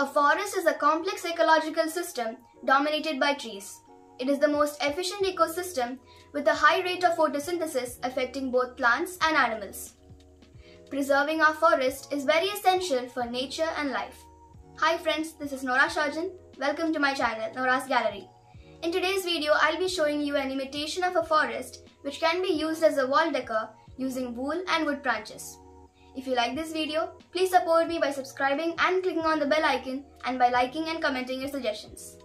A forest is a complex ecological system dominated by trees. It is the most efficient ecosystem with a high rate of photosynthesis affecting both plants and animals. Preserving our forest is very essential for nature and life. Hi friends, this is Nora. Welcome to my channel, Nora's Gallery. In today's video, I'll be showing you an imitation of a forest which can be used as a wall decor using wool and wood branches. If you like this video, please support me by subscribing and clicking on the bell icon and by liking and commenting your suggestions.